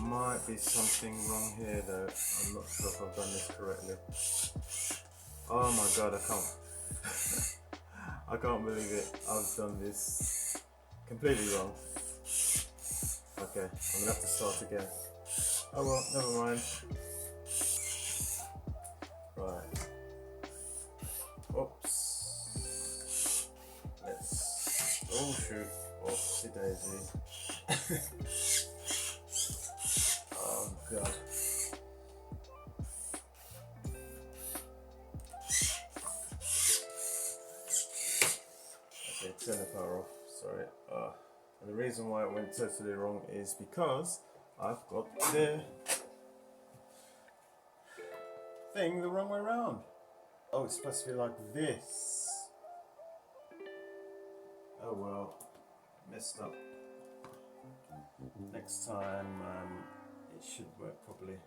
might be something wrong here though. I'm not sure if I've done this correctly. Oh my god, I can't. I can't believe it. I've done this completely wrong. Okay, I'm gonna have to start again. Oh well, never mind. Right. Oops. Let's. Oh shoot. Oopsie daisy. Oh god. Okay, turn the power off. Sorry. And the reason why it went totally wrong is because I've got the thing the wrong way around. Oh, it's supposed to be like this. Oh well, messed up. Next time it should work properly.